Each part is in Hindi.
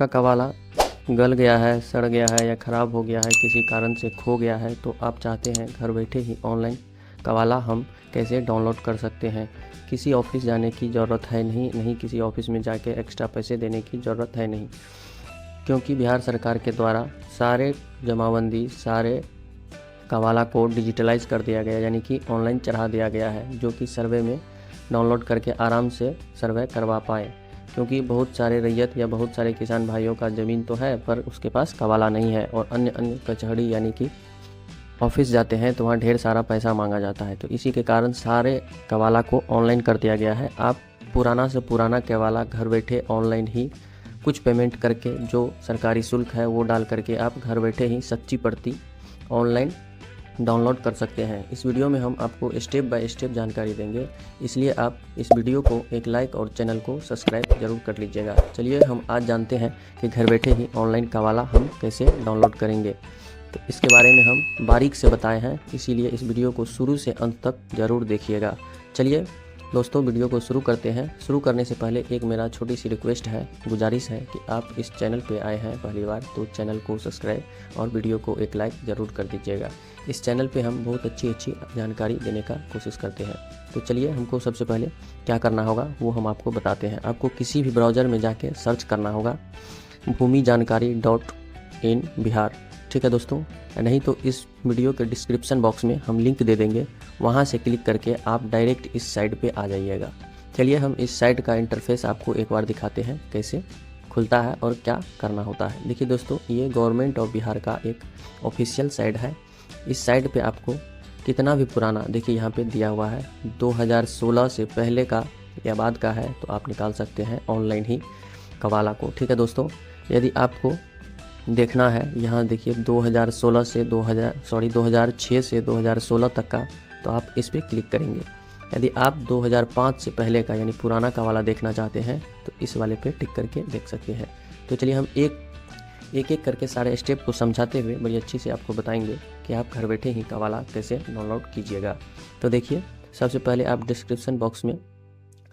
आपका कवाला गल गया है, सड़ गया है या ख़राब हो गया है, किसी कारण से खो गया है, तो आप चाहते हैं घर बैठे ही ऑनलाइन कवाला हम कैसे डाउनलोड कर सकते हैं। किसी ऑफिस जाने की ज़रूरत है नहीं किसी ऑफिस में जाके एक्स्ट्रा पैसे देने की ज़रूरत है नहीं, क्योंकि बिहार सरकार के द्वारा सारे जमाबंदी, सारे कवाला को डिजिटलाइज कर दिया गया, यानी कि ऑनलाइन चढ़ा दिया गया है, जो कि सर्वे में डाउनलोड करके आराम से सर्वे करवा पाए। क्योंकि बहुत सारे रैयत या बहुत सारे किसान भाइयों का ज़मीन तो है पर उसके पास कवाला नहीं है, और अन्य कचहरी यानी कि ऑफिस जाते हैं तो वहाँ ढेर सारा पैसा मांगा जाता है। तो इसी के कारण सारे कवाला को ऑनलाइन कर दिया गया है। आप पुराना से पुराना कवाला घर बैठे ऑनलाइन ही कुछ पेमेंट करके, जो सरकारी शुल्क है वो डाल करके आप घर बैठे ही सच्ची प्रति ऑनलाइन डाउनलोड कर सकते हैं। इस वीडियो में हम आपको स्टेप बाय स्टेप जानकारी देंगे, इसलिए आप इस वीडियो को एक लाइक और चैनल को सब्सक्राइब जरूर कर लीजिएगा। चलिए हम आज जानते हैं कि घर बैठे ही ऑनलाइन कवाला हम कैसे डाउनलोड करेंगे। तो इसके बारे में हम बारीक से बताए हैं, इसीलिए इस वीडियो को शुरू से अंत तक ज़रूर देखिएगा। चलिए दोस्तों वीडियो को शुरू करते हैं। शुरू करने से पहले एक मेरा छोटी सी रिक्वेस्ट है, गुजारिश है कि आप इस चैनल पे आए हैं पहली बार तो चैनल को सब्सक्राइब और वीडियो को एक लाइक ज़रूर कर दीजिएगा। इस चैनल पे हम बहुत अच्छी जानकारी देने का कोशिश करते हैं। तो चलिए हमको सबसे पहले क्या करना होगा वो हम आपको बताते हैं। आपको किसी भी ब्राउज़र में जाके सर्च करना होगा भूमिजानकारी.in बिहार, ठीक है दोस्तों। नहीं तो इस वीडियो के डिस्क्रिप्शन बॉक्स में हम लिंक दे देंगे, वहां से क्लिक करके आप डायरेक्ट इस साइट पे आ जाइएगा। चलिए हम इस साइट का इंटरफेस आपको एक बार दिखाते हैं कैसे खुलता है और क्या करना होता है। देखिए दोस्तों, ये गवर्नमेंट ऑफ बिहार का एक ऑफिशियल साइट है। इस साइट पे आपको कितना भी पुराना, देखिए यहाँ पे दिया हुआ है 2016 से पहले का या बाद का है, तो आप निकाल सकते हैं ऑनलाइन ही कवाला को, ठीक है दोस्तों। यदि आपको देखना है, यहाँ देखिए 2006 से 2016 तक का, तो आप इस पर क्लिक करेंगे। यदि आप 2005 से पहले का यानी पुराना कवाला देखना चाहते हैं तो इस वाले पे टिक करके देख सकते हैं। तो चलिए हम एक करके सारे स्टेप को समझाते हुए बड़ी अच्छी से आपको बताएंगे कि आप घर बैठे ही कवाला कैसे डाउनलोड कीजिएगा। तो देखिए सबसे पहले आप डिस्क्रिप्शन बॉक्स में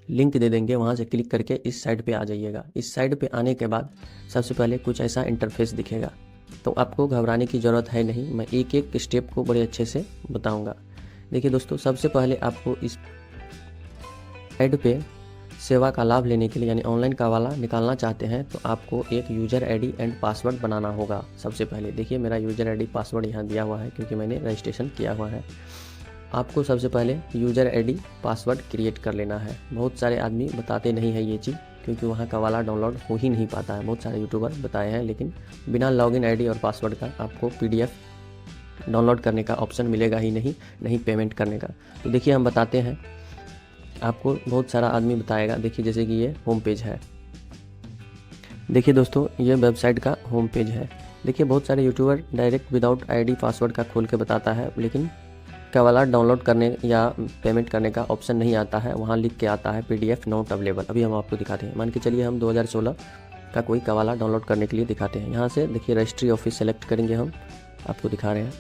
लिंक दे देंगे, वहाँ से क्लिक करके इस साइट पे आ जाइएगा। इस साइट पे आने के बाद सबसे पहले कुछ ऐसा इंटरफेस दिखेगा, तो आपको घबराने की ज़रूरत है नहीं, मैं एक स्टेप को बड़े अच्छे से बताऊंगा। देखिए दोस्तों, सबसे पहले आपको इस साइट पे सेवा का लाभ लेने के लिए यानी ऑनलाइन कवाला निकालना चाहते हैं तो आपको एक यूज़र आईडी एंड पासवर्ड बनाना होगा। सबसे पहले देखिए मेरा यूज़र आईडी पासवर्ड यहाँ दिया हुआ है क्योंकि मैंने रजिस्ट्रेशन किया हुआ है। आपको सबसे पहले यूज़र आईडी पासवर्ड क्रिएट कर लेना है। बहुत सारे आदमी बताते नहीं है ये चीज़, क्योंकि वहाँ कवाला डाउनलोड हो ही नहीं पाता है। बहुत सारे यूट्यूबर बताए हैं, लेकिन बिना लॉगिन आईडी और पासवर्ड का आपको PDF डाउनलोड करने का ऑप्शन मिलेगा ही नहीं पेमेंट करने का। तो देखिए हम बताते हैं आपको, बहुत सारा आदमी बताएगा। देखिए जैसे कि ये होम पेज है, देखिए दोस्तों ये वेबसाइट का होम पेज है। देखिए बहुत सारे YouTuber direct without ID password का खोल के बताता है, लेकिन कवाला डाउनलोड करने या पेमेंट करने का ऑप्शन नहीं आता है, वहाँ लिख के आता है PDF नॉट अवेलेबल। अभी हम आपको दिखाते हैं। मान के चलिए हम 2016 का कोई कवाला डाउनलोड करने के लिए दिखाते हैं। यहाँ से देखिए रजिस्ट्री ऑफिस सेलेक्ट करेंगे, हम आपको दिखा रहे हैं।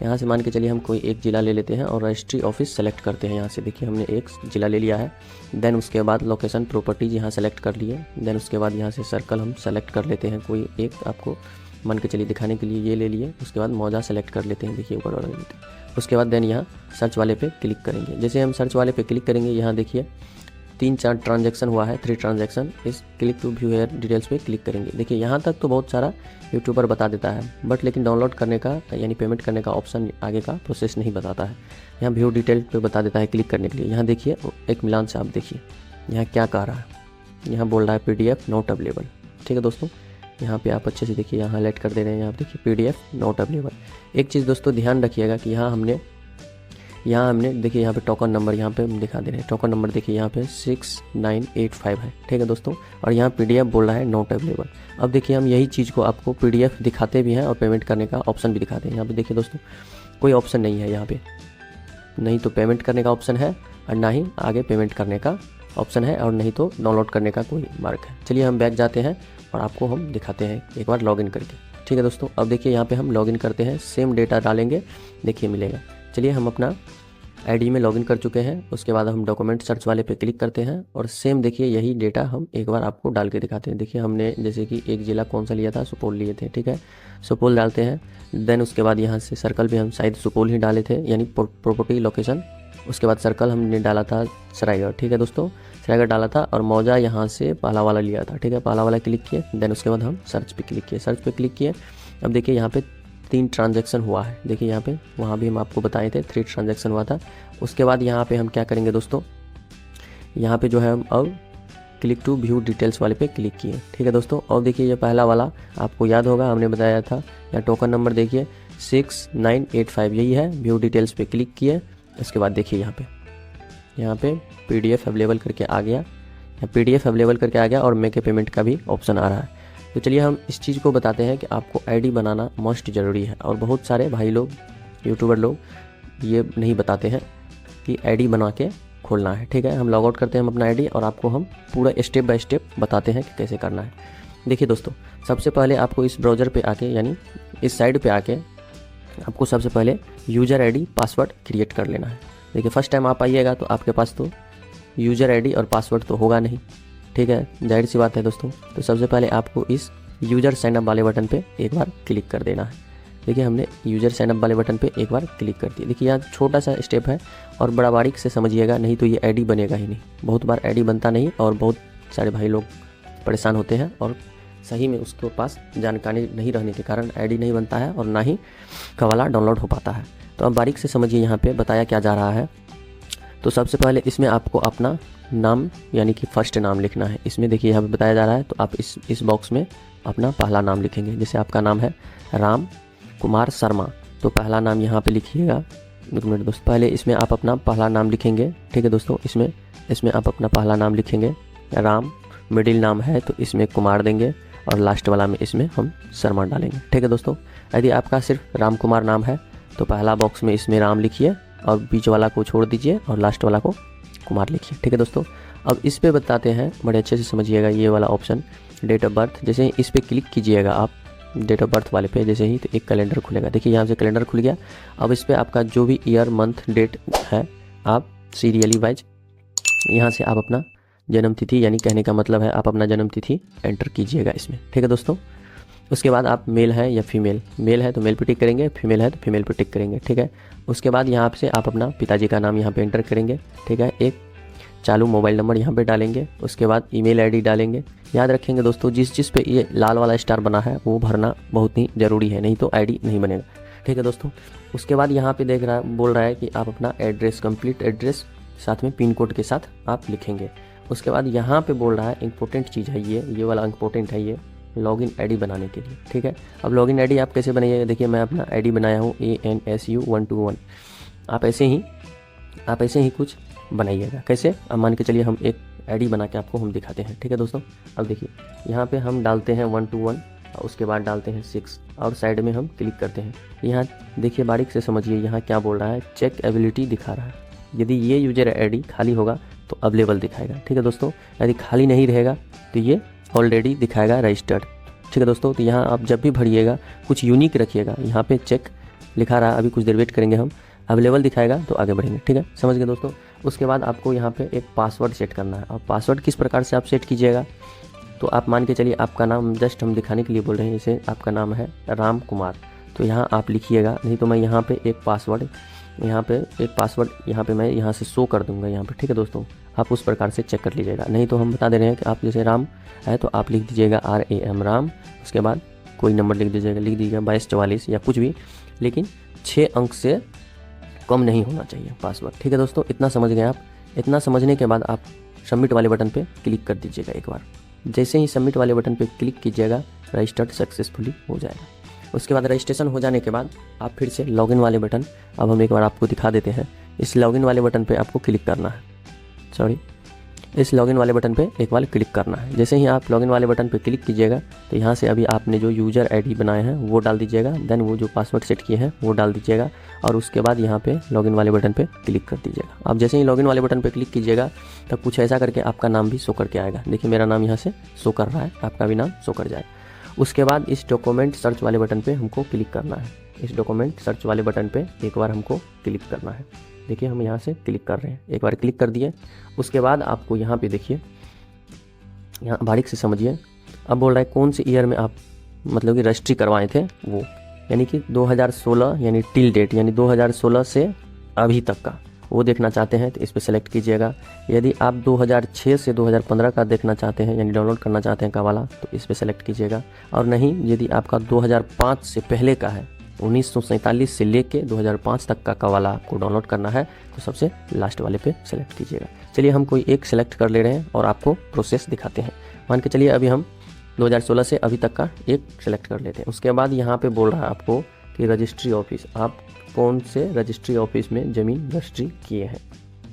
यहाँ से मान के चलिए हम कोई एक ज़िला ले लेते हैं और रजिस्ट्री ऑफिस सेलेक्ट करते हैं। यहाँ से देखिए हमने एक ज़िला ले लिया है। देन उसके बाद लोकेशन प्रॉपर्टीज यहाँ सेलेक्ट कर लिए। देन उसके बाद यहाँ से सर्कल हम सेलेक्ट कर लेते हैं, कोई एक आपको मान के चलिए दिखाने के लिए ये ले लिए। उसके बाद मौजा सेलेक्ट कर लेते हैं, देखिए ऊपर वाला लेते हैं। उसके बाद देन यहाँ सर्च वाले पे क्लिक करेंगे। जैसे हम सर्च वाले पे क्लिक करेंगे, यहाँ देखिए 3-4 ट्रांजैक्शन हुआ है, 3 ट्रांजैक्शन। इस click to view here details पे क्लिक करेंगे। देखिए यहाँ तक तो बहुत सारा यूट्यूबर बता देता है, बट लेकिन डाउनलोड करने का यानी पेमेंट करने का ऑप्शन आगे का प्रोसेस नहीं बताता है। यहाँ व्यू डिटेल पे बता देता है क्लिक करने के लिए। यहाँ देखिए एक मिलान से आप देखिए यहाँ क्या कह रहा है, यहाँ बोल रहा है PDF नॉट अवेलेबल, ठीक है दोस्तों। यहाँ पे आप अच्छे से देखिए, यहाँ हाईलाइट कर दे रहे हैं, यहाँ देखिए PDF नॉट अवेलेबल। एक चीज़ दोस्तों ध्यान रखिएगा कि यहाँ हमने देखिए यहाँ पे टोकन नंबर यहाँ पे दिखा दे रहे हैं। टोकन नंबर देखिए यहाँ पे 6985 है, ठीक है दोस्तों। और यहाँ PDF बोल रहा है नॉट अवेलेबल। अब देखिए हम यही चीज़ को आपको PDF दिखाते भी हैं और पेमेंट करने का ऑप्शन भी दिखाते हैं। यहाँ पे देखिए दोस्तों कोई ऑप्शन नहीं है, यहाँ पे नहीं तो पेमेंट करने का ऑप्शन है और ना ही आगे पेमेंट करने का ऑप्शन है, और नहीं तो डाउनलोड करने का कोई मार्क है। चलिए हम बैक जाते हैं और आपको हम दिखाते हैं एक बार लॉगिन करके, ठीक है दोस्तों। अब देखिए यहाँ पे हम लॉगिन करते हैं, सेम डेटा डालेंगे, देखिए मिलेगा। चलिए हम अपना आईडी में लॉगिन कर चुके हैं। उसके बाद हम डॉक्यूमेंट सर्च वाले पे क्लिक करते हैं और सेम देखिए यही डेटा हम एक बार आपको डाल के दिखाते हैं। देखिए हमने जैसे कि एक ज़िला कौन सा लिया था, सुपौल लिए थे, ठीक है, सुपौल डालते हैं। देन उसके बाद यहाँ से सर्कल भी हम शायद सुपौल ही डाले थे, यानी प्रॉपर्टी लोकेशन। उसके बाद सर्कल हमने डाला था सरायगढ़, ठीक है दोस्तों, सरायगढ़ डाला था। और मौजा यहाँ से पहला वाला लिया था, ठीक है, पहला वाला क्लिक किए। देन उसके बाद हम सर्च पे क्लिक किए, सर्च पे क्लिक किए। अब देखिए यहाँ पे 3 ट्रांजैक्शन हुआ है। देखिए यहाँ पे, वहाँ भी हम आपको बताए थे 3 ट्रांजैक्शन हुआ था। उसके बाद यहाँ पे हम क्या करेंगे दोस्तों, यहाँ पे जो है हम अब क्लिक टू व्यू डिटेल्स वाले पे क्लिक किए, ठीक है दोस्तों। और देखिए ये पहला वाला आपको याद होगा, हमने बताया था, या टोकन नंबर देखिए 6985 यही है। व्यू डिटेल्स पे क्लिक किए। उसके बाद देखिए यहाँ पे PDF अवेलेबल करके आ गया, PDF अवेलेबल करके आ गया और मेक ए पेमेंट का भी ऑप्शन आ रहा है। तो चलिए हम इस चीज़ को बताते हैं कि आपको आईडी बनाना मोस्ट ज़रूरी है। और बहुत सारे भाई लोग, यूट्यूबर लोग ये नहीं बताते हैं कि आईडी बना के खोलना है, ठीक है। हम लॉग आउट करते हैं हम अपना आईडी और आपको हम पूरा स्टेप बाय स्टेप बताते हैं कि कैसे करना है। देखिए दोस्तों, सबसे पहले आपको इस ब्राउज़र पे आके, यानी इस साइड पे आके आपको सबसे पहले यूज़र आईडी पासवर्ड क्रिएट कर लेना है। देखिए फर्स्ट टाइम आप आइएगा तो आपके पास तो यूज़र आईडी और पासवर्ड तो होगा नहीं, ठीक है, जाहिर सी बात है दोस्तों। तो सबसे पहले आपको इस यूज़र साइनअप वाले बटन पे एक बार क्लिक कर देना है। देखिए हमने यूज़र साइनअप वाले बटन पे एक बार क्लिक कर दिया। देखिए यहाँ छोटा सा स्टेप है और बड़ा बारीक से समझिएगा, नहीं तो ये आईडी बनेगा ही नहीं। बहुत बार आईडी बनता नहीं और बहुत सारे भाई लोग परेशान होते हैं और सही में उसके पास जानकारी नहीं रहने के कारण आईडी नहीं बनता है और ना ही कवाला डाउनलोड हो पाता है। तो अब बारीक से समझिए यहाँ पे बताया क्या जा रहा है। तो सबसे पहले इसमें आपको अपना नाम, यानी कि फर्स्ट नाम लिखना है। इसमें देखिए यहाँ पे बताया जा रहा है, तो आप इस बॉक्स में अपना पहला नाम लिखेंगे। जैसे आपका नाम है राम कुमार शर्मा, तो पहला नाम यहाँ पे लिखिएगा। एक मिनट दोस्तों, पहले इसमें आप अपना पहला नाम लिखेंगे, ठीक है दोस्तों। इसमें आप अपना पहला नाम लिखेंगे राम, मिडिल नाम है तो इसमें कुमार देंगे और लास्ट वाला में इसमें हम शर्मा डालेंगे, ठीक है दोस्तों। यदि आपका सिर्फ राम कुमार नाम है तो पहला बॉक्स में इसमें राम लिखिए और बीच वाला को छोड़ दीजिए और लास्ट वाला को कुमार लिखिए, ठीक है दोस्तों। अब इस पे बताते हैं, बड़े अच्छे से समझिएगा ये वाला ऑप्शन, डेट ऑफ बर्थ। जैसे ही इस पर क्लिक कीजिएगा आप डेट ऑफ बर्थ वाले पे, जैसे ही तो एक कैलेंडर खुलेगा। देखिए यहाँ से कैलेंडर खुल गया। अब इस पर आपका जो भी ईयर मंथ डेट है आप सीरियली वाइज यहाँ से आप अपना जन्म तिथि, यानी कहने का मतलब है आप अपना जन्म तिथि एंटर कीजिएगा इसमें, ठीक है दोस्तों। उसके बाद आप मेल है या फीमेल, मेल है तो मेल पे टिक करेंगे, फीमेल है तो फीमेल पे टिक करेंगे, ठीक है। उसके बाद यहाँ से आप अपना पिताजी का नाम यहाँ पे एंटर करेंगे, ठीक है। एक चालू मोबाइल नंबर यहाँ पे डालेंगे। उसके बाद ईमेल आईडी डालेंगे। याद रखेंगे दोस्तों, जिस पे ये लाल वाला स्टार बना है वो भरना बहुत ही ज़रूरी है, नहीं तो आईडी नहीं बनेगा, ठीक है दोस्तों। उसके बाद यहाँ पे बोल रहा है कि आप अपना एड्रेस, कंप्लीट एड्रेस साथ में पिन कोड के साथ आप लिखेंगे। उसके बाद यहाँ पे बोल रहा है इंपॉर्टेंट चीज़ है ये वाला इंपॉर्टेंट है, ये लॉगिन आईडी बनाने के लिए, ठीक है। अब लॉगिन आईडी आप कैसे बनाइएगा, देखिए मैं अपना आईडी बनाया हूँ ANSU121। आप ऐसे ही कुछ बनाइएगा। कैसे, अब मान के चलिए हम एक आईडी बना के आपको हम दिखाते हैं, ठीक है दोस्तों। अब देखिए यहाँ पे हम डालते हैं 121 और उसके बाद डालते हैं 6 और साइड में हम क्लिक करते हैं। यहाँ देखिए बारीक से समझिए, यहाँ क्या बोल रहा है, चेक एबिलिटी दिखा रहा है। यदि ये यूजर आईडी खाली होगा तो अवेलेबल दिखाएगा, ठीक है दोस्तों। यदि खाली नहीं रहेगा तो ये ऑलरेडी दिखाएगा रजिस्टर्ड, ठीक है दोस्तों। तो यहाँ आप जब भी भरिएगा कुछ यूनिक रखिएगा। यहाँ पे चेक लिखा रहा, अभी कुछ देर वेट करेंगे हम, अवेलेबल दिखाएगा तो आगे बढ़ेंगे, ठीक है, समझ गए दोस्तों। उसके बाद आपको यहाँ पे एक पासवर्ड सेट करना है। और पासवर्ड किस प्रकार से आप सेट कीजिएगा, तो आप मान के चलिए आपका नाम जस्ट हम दिखाने के लिए बोल रहे हैं, जैसे आपका नाम है राम कुमार, तो यहाँ आप लिखिएगा। नहीं तो मैं यहाँ पे एक पासवर्ड यहाँ पे मैं यहाँ से शो कर दूंगा यहाँ पे, ठीक है दोस्तों। आप उस प्रकार से चेक कर लीजिएगा। नहीं तो हम बता दे रहे हैं कि आप जैसे राम है तो आप लिख दीजिएगा RAM राम, उसके बाद कोई नंबर लिख दीजिएगा 2244 या कुछ भी, लेकिन 6 अंक से कम नहीं होना चाहिए पासवर्ड, ठीक है दोस्तों। इतना समझ गए आप। इतना समझने के बाद आप सबमिट वाले बटन पे क्लिक कर दीजिएगा एक बार। जैसे ही सबमिट वाले बटन पे क्लिक कीजिएगा रजिस्टर्ड सक्सेसफुली हो जाएगा। उसके बाद रजिस्ट्रेशन हो जाने के बाद आप फिर से लॉगिन वाले बटन, अब हम एक बार आपको दिखा देते हैं। इस लॉगिन वाले बटन पे आपको क्लिक करना है, इस लॉगिन वाले बटन पे एक बार क्लिक करना है। जैसे ही आप लॉगिन वाले बटन पे क्लिक कीजिएगा तो यहाँ से अभी आपने जो यूज़र आईडी बनाए हैं वो डाल दीजिएगा। देन वो जो पासवर्ड सेट किए हैं वो डाल दीजिएगा और उसके बाद यहाँ पे लॉगिन वाले बटन पे क्लिक कर दीजिएगा। आप जैसे ही लॉगिन वाले बटन पे क्लिक कीजिएगा तो कुछ ऐसा करके आपका नाम भी शो करके आएगा। देखिए मेरा नाम यहाँ से शो कर रहा है, आपका भी नाम शो कर जाएगा। उसके बाद इस डॉक्यूमेंट सर्च वाले बटन पे हमको क्लिक करना है। इस डॉक्यूमेंट सर्च वाले बटन पे एक बार हमको क्लिक करना है। देखिए हम यहाँ से क्लिक कर रहे हैं, एक बार क्लिक कर दिए। उसके बाद आपको यहाँ पे देखिए, यहाँ बारीक से समझिए, अब बोल रहा है कौन से ईयर में आप मतलब कि रजिस्ट्री करवाए थे वो, यानी कि 2016 यानी टिल डेट, यानी 2016 से अभी तक का वो देखना चाहते हैं तो इस पर सेलेक्ट कीजिएगा। यदि आप 2006 से 2015 का देखना चाहते हैं यानी डाउनलोड करना चाहते हैं कवाला, तो इस पर सेलेक्ट कीजिएगा। और नहीं, यदि आपका 2005 से पहले का है, 1947 से लेके 2005 तक का कवाला आपको डाउनलोड करना है, तो सबसे लास्ट वाले पे सेलेक्ट कीजिएगा। चलिए हम कोई एक सेलेक्ट कर ले रहे हैं और आपको प्रोसेस दिखाते हैं। मान के चलिए अभी हम 2016 से अभी तक का एक सेलेक्ट कर लेते हैं। उसके बाद यहाँ पे बोल रहा है आपको कि रजिस्ट्री ऑफिस, आप कौन से रजिस्ट्री ऑफिस में ज़मीन रजिस्ट्री किए हैं,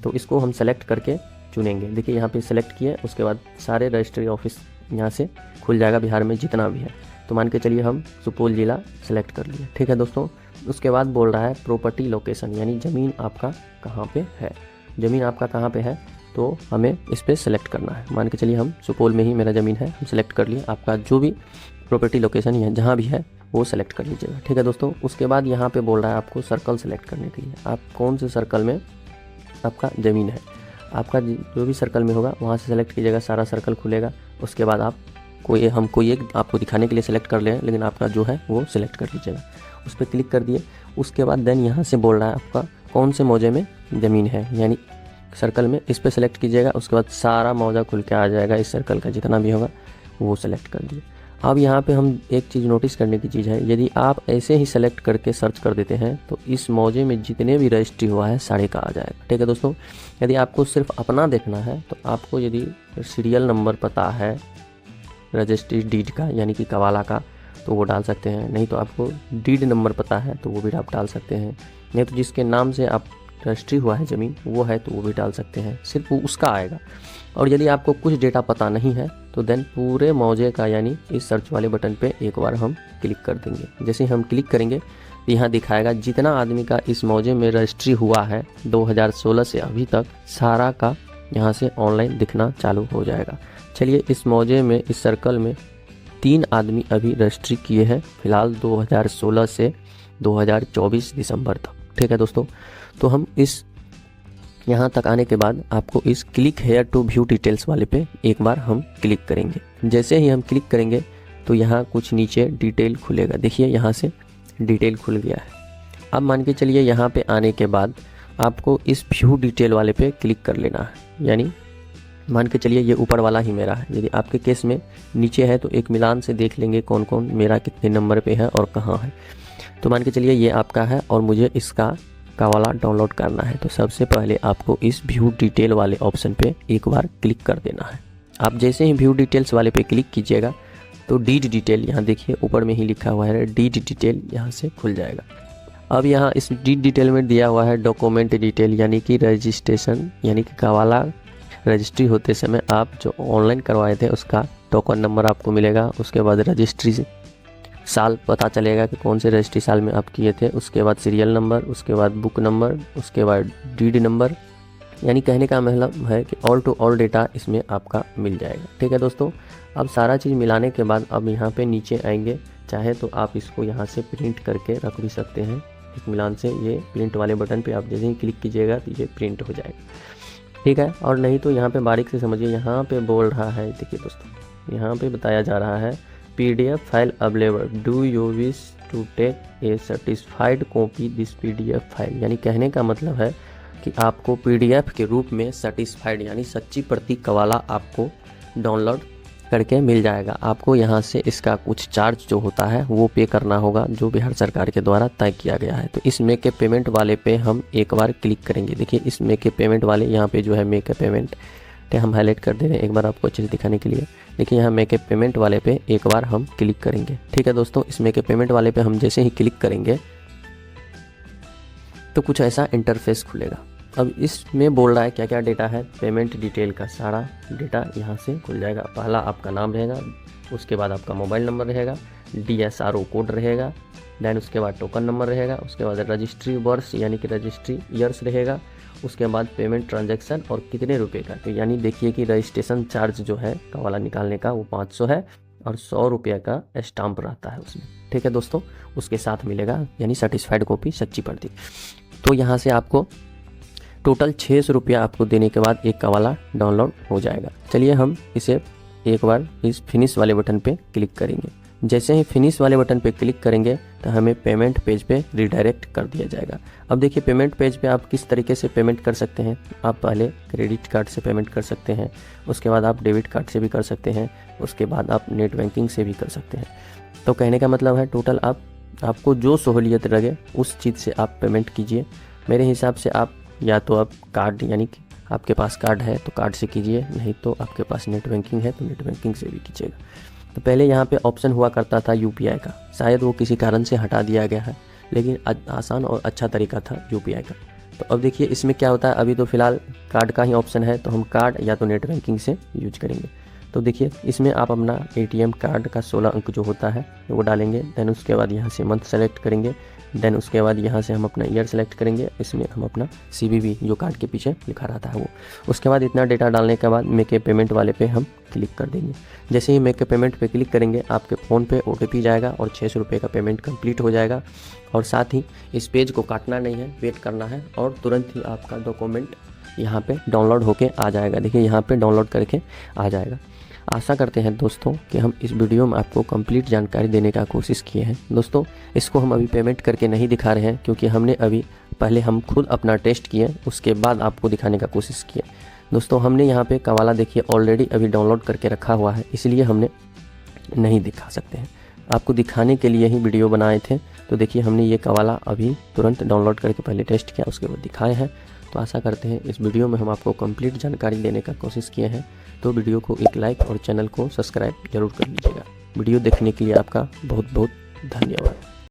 तो इसको हम सेलेक्ट करके चुनेंगे। देखिए यहाँ पे सेलेक्ट किए, उसके बाद सारे रजिस्ट्री ऑफिस यहाँ से खुल जाएगा बिहार में जितना भी है। तो मान के चलिए हम सुपौल ज़िला सेलेक्ट कर लिए, ठीक है दोस्तों। उसके बाद बोल रहा है प्रॉपर्टी लोकेशन, यानी ज़मीन आपका कहाँ पे है, ज़मीन आपका कहाँ पे है, तो हमें इस पर सेलेक्ट करना है। मान के चलिए हम सुपौल में ही मेरा ज़मीन है, हम सेलेक्ट कर लिए। आपका जो भी प्रॉपर्टी लोकेशन है जहाँ भी है वो सेलेक्ट कर लीजिएगा, ठीक है दोस्तों। उसके बाद यहाँ पे बोल रहा है आपको सर्कल सेलेक्ट करने के लिए, आप कौन से सर्कल में आपका ज़मीन है, आपका जो भी सर्कल में होगा वहाँ से सेलेक्ट कीजिएगा, सारा सर्कल खुलेगा। उसके बाद आप हम कोई एक आपको दिखाने के लिए सेलेक्ट कर लें, लेकिन आपका जो है वो सिलेक्ट कर लीजिएगा। उस पर क्लिक कर दिए। उसके बाद देन यहाँ से बोल रहा है आपका कौन से मौजे में ज़मीन है, यानी सर्कल में, इस पर सेलेक्ट कीजिएगा। उसके बाद सारा मौजा खुल के आ जाएगा, इस सर्कल का जितना भी होगा वो सेलेक्ट कर दिए। अब यहाँ पे हम एक चीज़ नोटिस करने की चीज़ है, यदि आप ऐसे ही सेलेक्ट करके सर्च कर देते हैं तो इस मौजे में जितने भी रजिस्ट्री हुआ है सारे का आ जाएगा, ठीक है दोस्तों। यदि आपको सिर्फ अपना देखना है तो आपको यदि सीरियल नंबर पता है रजिस्ट्री डीड का यानी कि कवाला का, तो वो डाल सकते हैं। नहीं तो आपको डीड नंबर पता है तो वो भी आप डाल सकते हैं। नहीं तो जिसके नाम से आप रजिस्ट्री हुआ है ज़मीन वो है तो वो भी डाल सकते हैं, सिर्फ वो उसका आएगा। और यदि आपको कुछ डेटा पता नहीं है तो देन पूरे मौजे का, यानी इस सर्च वाले बटन पे एक बार हम क्लिक कर देंगे। जैसे हम क्लिक करेंगे तो यहाँ दिखाएगा जितना आदमी का इस मौजे में रजिस्ट्री हुआ है 2016 से अभी तक, सारा का यहाँ से ऑनलाइन दिखना चालू हो जाएगा। चलिए इस मौजे में, इस सर्कल में 3 आदमी अभी रजिस्ट्री किए हैं फिलहाल 2016 से 2024 दिसंबर तक, ठीक है दोस्तों। तो हम इस यहाँ तक आने के बाद आपको इस click here to view details वाले पे एक बार हम क्लिक करेंगे। जैसे ही हम क्लिक करेंगे तो यहाँ कुछ नीचे डिटेल खुलेगा, देखिए यहाँ से डिटेल खुल गया है। अब मान के चलिए यहाँ पे आने के बाद आपको इस व्यू डिटेल वाले पे क्लिक कर लेना है, यानी मान के चलिए ये ऊपर वाला ही मेरा है। यदि आपके केस में नीचे है तो एक मिलान से देख लेंगे कौन कौन मेरा कितने नंबर पे है और कहाँ है। तो मान के चलिए ये आपका है और मुझे इसका कवाला डाउनलोड करना है, तो सबसे पहले आपको इस व्यू डिटेल वाले ऑप्शन पे एक बार क्लिक कर देना है। आप जैसे ही व्यू डिटेल्स वाले पे क्लिक कीजिएगा तो डीड डिटेल, यहाँ देखिए ऊपर में ही लिखा हुआ है डीड डिटेल, यहाँ से खुल जाएगा। अब यहाँ इस डीड डिटेल में दिया हुआ है डॉक्यूमेंट डिटेल, यानी कि रजिस्ट्रेशन, यानी कि कवाला रजिस्ट्री होते समय आप जो ऑनलाइन करवाए थे उसका टोकन नंबर आपको मिलेगा। उसके बाद रजिस्ट्री साल पता चलेगा कि कौन से रजिस्ट्री साल में आप किए थे। उसके बाद सीरियल नंबर, उसके बाद बुक नंबर, उसके बाद डीड नंबर, यानी कहने का मतलब है कि ऑल टू ऑल डेटा इसमें आपका मिल जाएगा, ठीक है दोस्तों। अब सारा चीज़ मिलाने के बाद अब यहाँ पे नीचे आएंगे, चाहे तो आप इसको यहाँ से प्रिंट करके रख भी सकते हैं। एक मिलान से ये प्रिंट वाले बटन पे आप जैसे ही क्लिक कीजिएगा तो ये प्रिंट हो जाएगा, ठीक है। और नहीं तो यहाँ पे बारीक से समझिए, यहाँ पे बोल रहा है, देखिए दोस्तों यहाँ पे बताया जा रहा है PDF file available, do you wish to take a certified copy this PDF file, यानी कहने का मतलब है कि आपको PDF के रूप में सर्टिफाइड यानी सच्ची प्रति कवाला आपको डाउनलोड करके मिल जाएगा। आपको यहाँ से इसका कुछ चार्ज जो होता है वो पे करना होगा, जो बिहार सरकार के द्वारा तय किया गया है। तो इस मेक ए पेमेंट वाले पे हम एक बार क्लिक करेंगे। देखिए इस मेक ए पेमेंट वाले यहाँ पे जो है मेक ए पेमेंट हम हाईलाइट कर दे रहे हैं एक बार आपको अच्छे से दिखाने के लिए। देखिए यहाँ मेक ए पेमेंट वाले पे एक बार हम क्लिक करेंगे, ठीक है दोस्तों। इस मेक ए पेमेंट वाले पे हम जैसे ही क्लिक करेंगे तो कुछ ऐसा इंटरफेस खुलेगा। अब इसमें बोल रहा है क्या क्या डेटा है, पेमेंट डिटेल का सारा डेटा यहाँ से खुल जाएगा। पहला आपका नाम रहेगा, उसके बाद आपका मोबाइल नंबर रहेगा, DSRO कोड रहेगा, देन उसके बाद टोकन नंबर रहेगा, उसके बाद रजिस्ट्री वर्ष यानी कि रजिस्ट्री ईयर्स रहेगा, उसके बाद पेमेंट ट्रांजैक्शन और कितने रुपए का। तो यानी देखिए कि रजिस्ट्रेशन चार्ज जो है कवाला निकालने का वो 500 है और 100 रुपये का स्टाम्प रहता है उसमें, ठीक है दोस्तों। उसके साथ मिलेगा यानी सर्टिफाइड कॉपी सच्ची प्रति। तो यहाँ से आपको टोटल 600 रुपया आपको देने के बाद एक कवाला डाउनलोड हो जाएगा। चलिए हम इसे एक बार इस फिनिश वाले बटन पे क्लिक करेंगे। जैसे ही फिनिश वाले बटन पे क्लिक करेंगे तो हमें पेमेंट पेज पे रिडायरेक्ट कर दिया जाएगा। अब देखिए पेमेंट पेज पे आप किस तरीके से पेमेंट कर सकते हैं। आप पहले क्रेडिट कार्ड से पेमेंट कर सकते हैं, उसके बाद आप डेबिट कार्ड से भी कर सकते हैं, उसके बाद आप नेट बैंकिंग से भी कर सकते हैं। तो कहने का मतलब है टोटल आपको जो सहूलियत लगे उस चीज़ से आप पेमेंट कीजिए। मेरे हिसाब से आप या तो आप कार्ड, यानी कि आपके पास कार्ड है तो कार्ड से कीजिए, नहीं तो आपके पास नेट बैंकिंग है तो नेट बैंकिंग से भी कीजिएगा। तो पहले यहाँ पे ऑप्शन हुआ करता था यूपीआई का, शायद वो किसी कारण से हटा दिया गया है, लेकिन आसान और अच्छा तरीका था यूपीआई का। तो अब देखिए इसमें क्या होता है, अभी तो फ़िलहाल कार्ड का ही ऑप्शन है, तो हम कार्ड या तो नेट बैंकिंग से यूज करेंगे। तो देखिए इसमें आप अपना एटीएम कार्ड का 16 अंक जो होता है वो डालेंगे। देन उसके बाद यहाँ से मंथ सेलेक्ट करेंगे। देन उसके बाद यहाँ से हम अपना ईयर सेलेक्ट करेंगे। इसमें हम अपना CVV जो कार्ड के पीछे लिखा रहता है वो। उसके बाद इतना डेटा डालने के बाद मेक ए पेमेंट वाले पे हम क्लिक कर देंगे। जैसे ही मेक ए पेमेंट पे क्लिक करेंगे आपके फ़ोन पे OTP जाएगा और 600 रुपये का पेमेंट कंप्लीट हो जाएगा। और साथ ही इस पेज को काटना नहीं है, वेट करना है और तुरंत ही आपका डॉक्यूमेंट यहाँ पे डाउनलोड होके आ जाएगा। देखिए यहाँ पे डाउनलोड करके आ जाएगा। आशा करते हैं दोस्तों कि हम इस वीडियो में आपको कंप्लीट जानकारी देने का कोशिश किए हैं। दोस्तों इसको हम अभी पेमेंट करके नहीं दिखा रहे हैं, क्योंकि हमने अभी पहले हम खुद अपना टेस्ट किए, उसके बाद आपको दिखाने का कोशिश किए। दोस्तों हमने यहाँ पे कवाला देखिए ऑलरेडी अभी डाउनलोड करके रखा हुआ है, इसलिए हमने नहीं दिखा सकते हैं, आपको दिखाने के लिए ही वीडियो बनाए थे। तो देखिए हमने ये कवाला अभी तुरंत डाउनलोड करके पहले टेस्ट किया, उसके बाद दिखाए हैं। तो आशा करते हैं इस वीडियो में हम आपको कंप्लीट जानकारी देने का कोशिश किए हैं। तो वीडियो को एक लाइक और चैनल को सब्सक्राइब जरूर कर लीजिएगा। वीडियो देखने के लिए आपका बहुत बहुत धन्यवाद।